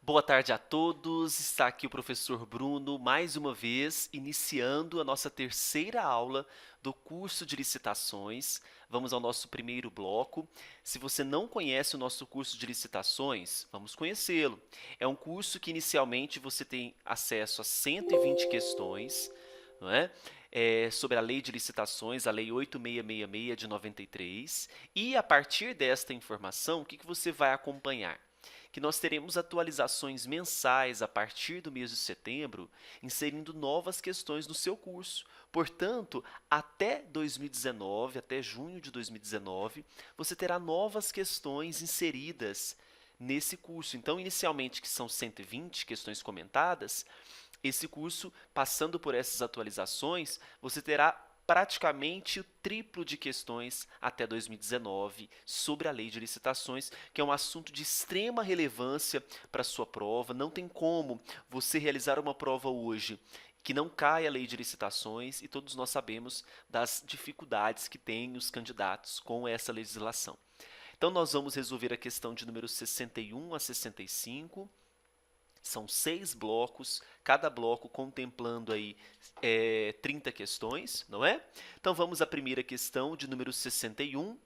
Boa tarde a todos, está aqui o professor Bruno, mais uma vez, iniciando a nossa terceira aula do curso de licitações. Vamos ao nosso primeiro bloco. Se você não conhece o nosso curso de licitações, vamos conhecê-lo. É um curso que inicialmente você tem acesso a 120 questões, não é? Sobre a lei de licitações, a lei 8666 de 93, e a partir desta informação, o que você vai acompanhar? Que nós teremos atualizações mensais a partir do mês de setembro, inserindo novas questões no seu curso. Portanto, até 2019, até junho de 2019, você terá novas questões inseridas nesse curso. Então, inicialmente, que são 120 questões comentadas, esse curso, passando por essas atualizações, você terá praticamente o triplo de questões até 2019 sobre a lei de licitações, que é um assunto de extrema relevância para a sua prova. Não tem como você realizar uma prova hoje que não caia a lei de licitações, e todos nós sabemos das dificuldades que têm os candidatos com essa legislação. Então, nós vamos resolver a questão de número 61 a 65. São 6 blocos, cada bloco contemplando aí 30 questões, não é? Então vamos à primeira questão de número 61.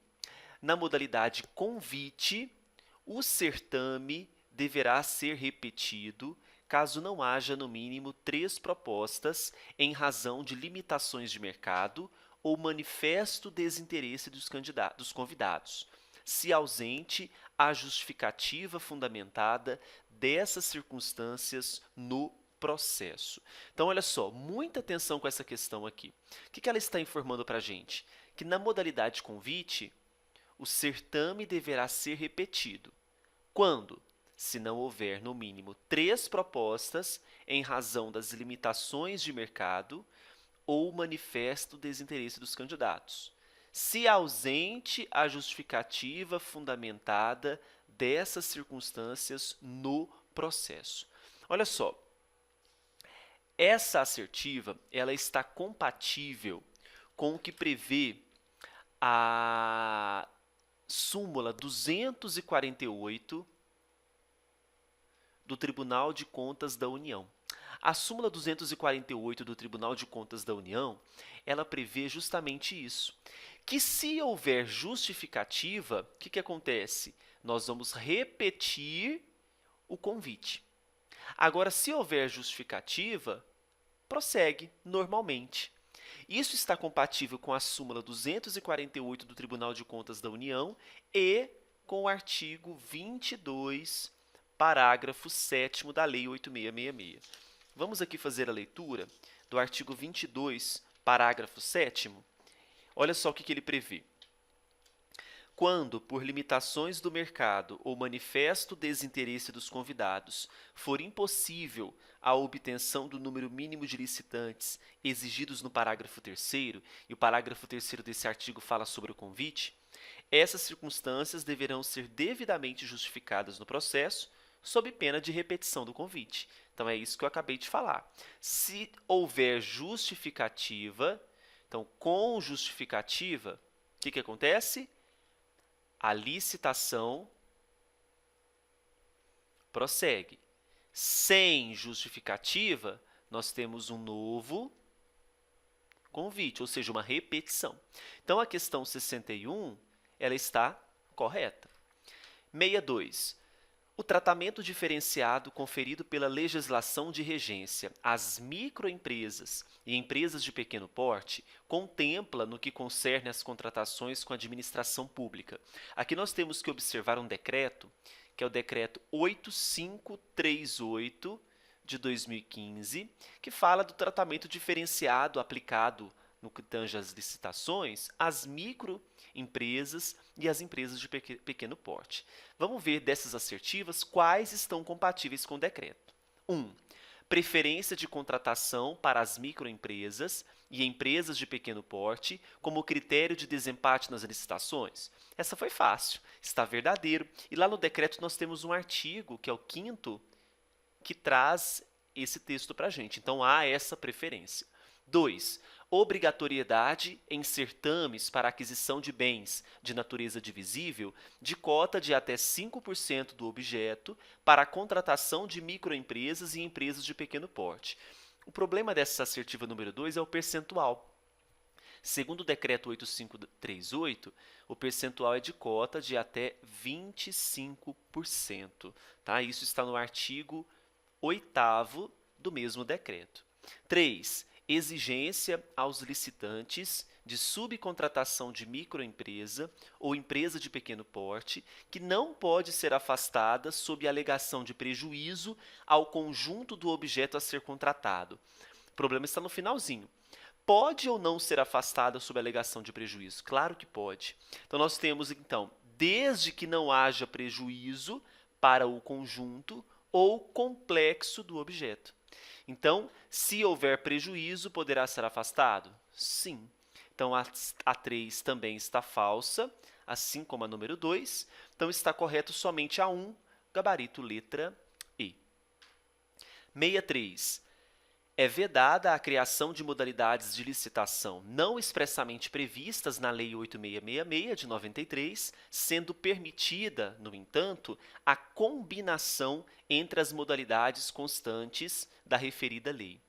Na modalidade convite, o certame deverá ser repetido caso não haja no mínimo 3 propostas em razão de limitações de mercado ou manifesto desinteresse dos convidados, se ausente a justificativa fundamentada dessas circunstâncias no processo. Então, olha só, muita atenção com essa questão aqui. O que ela está informando para a gente? Que na modalidade convite, o certame deverá ser repetido. Quando? Se não houver, no mínimo, 3 propostas em razão das limitações de mercado ou manifesto desinteresse dos candidatos, se ausente a justificativa fundamentada dessas circunstâncias no processo. Olha só, essa assertiva ela está compatível com o que prevê a súmula 248 do Tribunal de Contas da União. A súmula 248 do Tribunal de Contas da União, ela prevê justamente isso, que se houver justificativa, o que acontece? Nós vamos repetir o convite. Agora, se houver justificativa, prossegue normalmente. Isso está compatível com a súmula 248 do Tribunal de Contas da União e com o artigo 22, parágrafo 7º da Lei 8666. Vamos aqui fazer a leitura do artigo 22, parágrafo 7º. Olha só o que ele prevê. Quando, por limitações do mercado ou manifesto desinteresse dos convidados, for impossível a obtenção do número mínimo de licitantes exigidos no parágrafo 3º, e o parágrafo 3º desse artigo fala sobre o convite, essas circunstâncias deverão ser devidamente justificadas no processo, sob pena de repetição do convite. Então, é isso que eu acabei de falar. Se houver justificativa, então, com justificativa, o que acontece? A licitação prossegue. Sem justificativa, nós temos um novo convite, ou seja, uma repetição. Então, a questão 61, ela está correta. 62. O tratamento diferenciado conferido pela legislação de regência às microempresas e empresas de pequeno porte contempla no que concerne às contratações com a administração pública. Aqui nós temos que observar um decreto, que é o decreto 8538 de 2015, que fala do tratamento diferenciado aplicado no que tange às licitações, às microempresas e às empresas de pequeno porte. Vamos ver dessas assertivas quais estão compatíveis com o decreto. 1. Preferência de contratação para as microempresas e empresas de pequeno porte como critério de desempate nas licitações. Essa foi fácil, está verdadeiro. E lá no decreto nós temos um artigo, que é o 5º, que traz esse texto para a gente. Então, há essa preferência. 2. Obrigatoriedade em certames para aquisição de bens de natureza divisível de cota de até 5% do objeto para a contratação de microempresas e empresas de pequeno porte. O problema dessa assertiva número 2 é o percentual. Segundo o decreto 8538, o percentual é de cota de até 25%. Tá? Isso está no artigo 8º do mesmo decreto. 3. Exigência aos licitantes de subcontratação de microempresa ou empresa de pequeno porte que não pode ser afastada sob alegação de prejuízo ao conjunto do objeto a ser contratado. O problema está no finalzinho. Pode ou não ser afastada sob alegação de prejuízo? Claro que pode. Então, nós temos, então, desde que não haja prejuízo para o conjunto ou complexo do objeto. Então, se houver prejuízo, poderá ser afastado? Sim. Então, a 3 também está falsa, assim como a número 2. Então, está correto somente a 1, gabarito letra E. 63. É vedada a criação de modalidades de licitação não expressamente previstas na Lei 8666 de 93, sendo permitida, no entanto, a combinação entre as modalidades constantes da referida lei.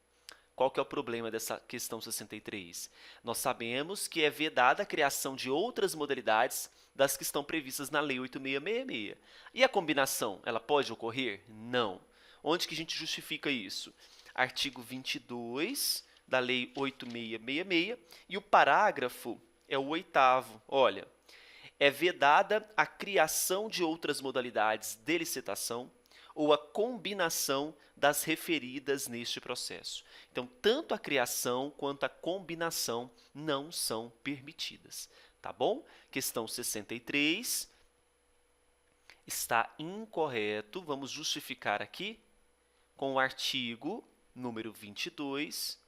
Qual que é o problema dessa questão 63? Nós sabemos que é vedada a criação de outras modalidades das que estão previstas na Lei 8666. E a combinação, ela pode ocorrer? Não. Onde que a gente justifica isso? Artigo 22 da Lei 8666, e o parágrafo é o 8º. Olha, é vedada a criação de outras modalidades de licitação ou a combinação das referidas neste processo. Então, tanto a criação quanto a combinação não são permitidas. Tá bom? Questão 63 está incorreto. Vamos justificar aqui com o artigo número 22,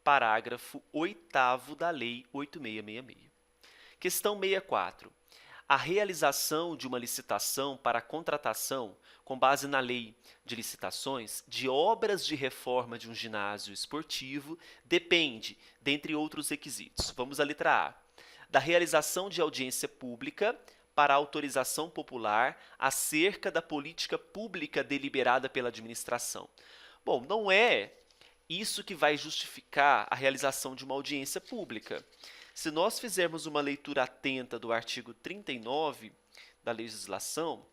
parágrafo 8º da Lei 8666. Questão 64. A realização de uma licitação para a contratação, com base na Lei de Licitações, de obras de reforma de um ginásio esportivo depende, dentre outros requisitos. Vamos à letra A. Da realização de audiência pública para autorização popular acerca da política pública deliberada pela administração. Bom, não é isso que vai justificar a realização de uma audiência pública. Se nós fizermos uma leitura atenta do artigo 39 da legislação,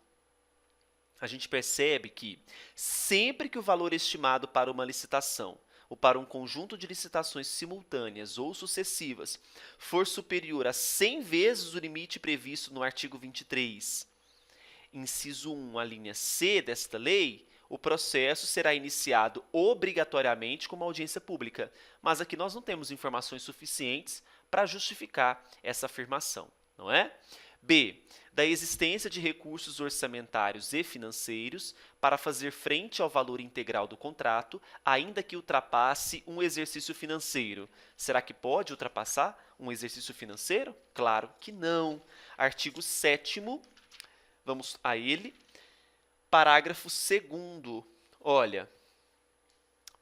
a gente percebe que sempre que o valor estimado para uma licitação ou para um conjunto de licitações simultâneas ou sucessivas for superior a 100 vezes o limite previsto no artigo 23, inciso 1, a linha C desta lei, o processo será iniciado obrigatoriamente com uma audiência pública. Mas aqui nós não temos informações suficientes para justificar essa afirmação, não é? B. Da existência de recursos orçamentários e financeiros para fazer frente ao valor integral do contrato, ainda que ultrapasse um exercício financeiro. Será que pode ultrapassar um exercício financeiro? Claro que não. Artigo 7º, vamos a ele. Parágrafo 2º. Olha,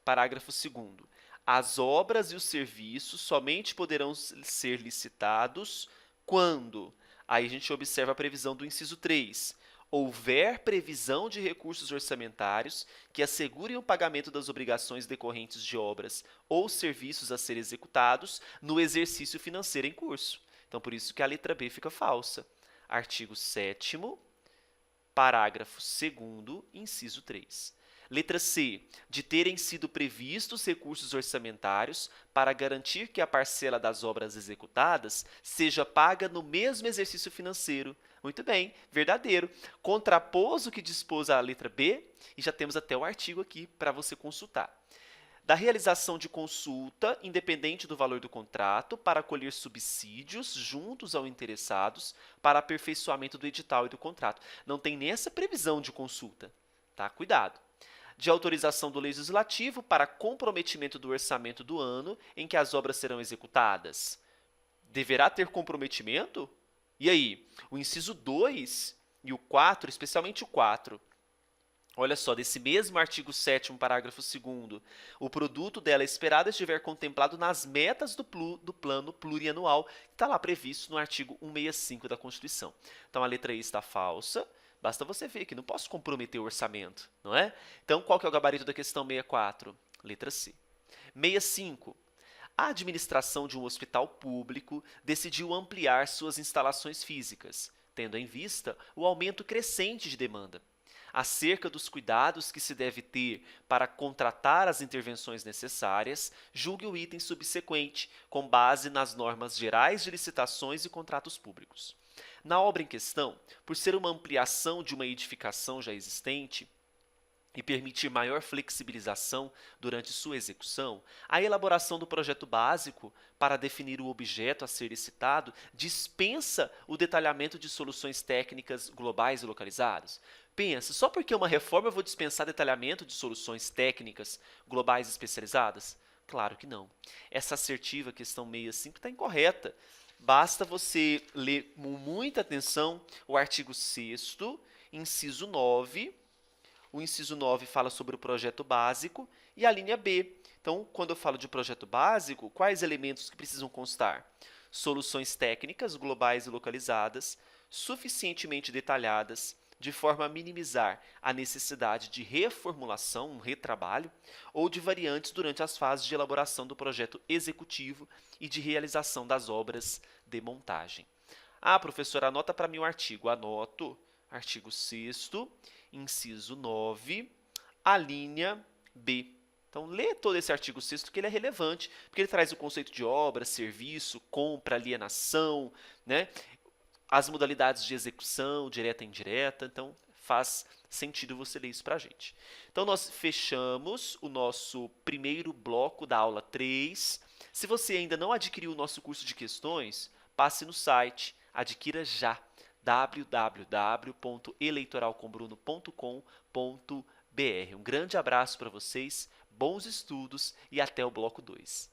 parágrafo 2º. As obras e os serviços somente poderão ser licitados quando, aí a gente observa a previsão do inciso 3, houver previsão de recursos orçamentários que assegurem o pagamento das obrigações decorrentes de obras ou serviços a serem executados no exercício financeiro em curso. Então, por isso que a letra B fica falsa. Artigo 7º, parágrafo 2º, inciso 3. Letra C. De terem sido previstos recursos orçamentários para garantir que a parcela das obras executadas seja paga no mesmo exercício financeiro. Muito bem, verdadeiro. Contrapôs o que dispôs a letra B, e já temos até o artigo aqui para você consultar. Da realização de consulta, independente do valor do contrato, para colher subsídios juntos aos interessados para aperfeiçoamento do edital e do contrato. Não tem nem essa previsão de consulta, tá? Cuidado. De autorização do Legislativo para comprometimento do orçamento do ano em que as obras serão executadas. Deverá ter comprometimento? E aí, o inciso 2 e o 4, especialmente o 4, Olha só, desse mesmo artigo 7º, parágrafo 2º, o produto dela esperado estiver contemplado nas metas do plano plurianual, que está lá previsto no artigo 165 da Constituição. Então, a letra E está falsa, basta você ver que não posso comprometer o orçamento, não é? Então, qual que é o gabarito da questão 64? Letra C. 65. A administração de um hospital público decidiu ampliar suas instalações físicas, tendo em vista o aumento crescente de demanda. Acerca dos cuidados que se deve ter para contratar as intervenções necessárias, julgue o item subsequente, com base nas normas gerais de licitações e contratos públicos. Na obra em questão, por ser uma ampliação de uma edificação já existente, e permitir maior flexibilização durante sua execução, a elaboração do projeto básico para definir o objeto a ser licitado dispensa o detalhamento de soluções técnicas globais e localizadas. Pensa, só porque é uma reforma eu vou dispensar detalhamento de soluções técnicas globais especializadas? Claro que não. Essa assertiva, questão 65, está incorreta. Basta você ler com muita atenção o artigo 6º, inciso 9. O inciso 9 fala sobre o projeto básico e a linha B. Então, quando eu falo de projeto básico, quais elementos que precisam constar? Soluções técnicas globais e localizadas, suficientemente detalhadas, de forma a minimizar a necessidade de reformulação, um retrabalho, ou de variantes durante as fases de elaboração do projeto executivo e de realização das obras de montagem. Ah, professor, anota para mim o artigo. Anoto. Artigo 6º, inciso 9, a linha B. Então, lê todo esse artigo 6º que ele é relevante, porque ele traz o conceito de obra, serviço, compra, alienação, né? As modalidades de execução, direta e indireta. Então, faz sentido você ler isso para a gente. Então, nós fechamos o nosso primeiro bloco da aula 3. Se você ainda não adquiriu o nosso curso de questões, passe no site, adquira já www.eleitoralcombruno.com.br. Um grande abraço para vocês, bons estudos e até o bloco 2.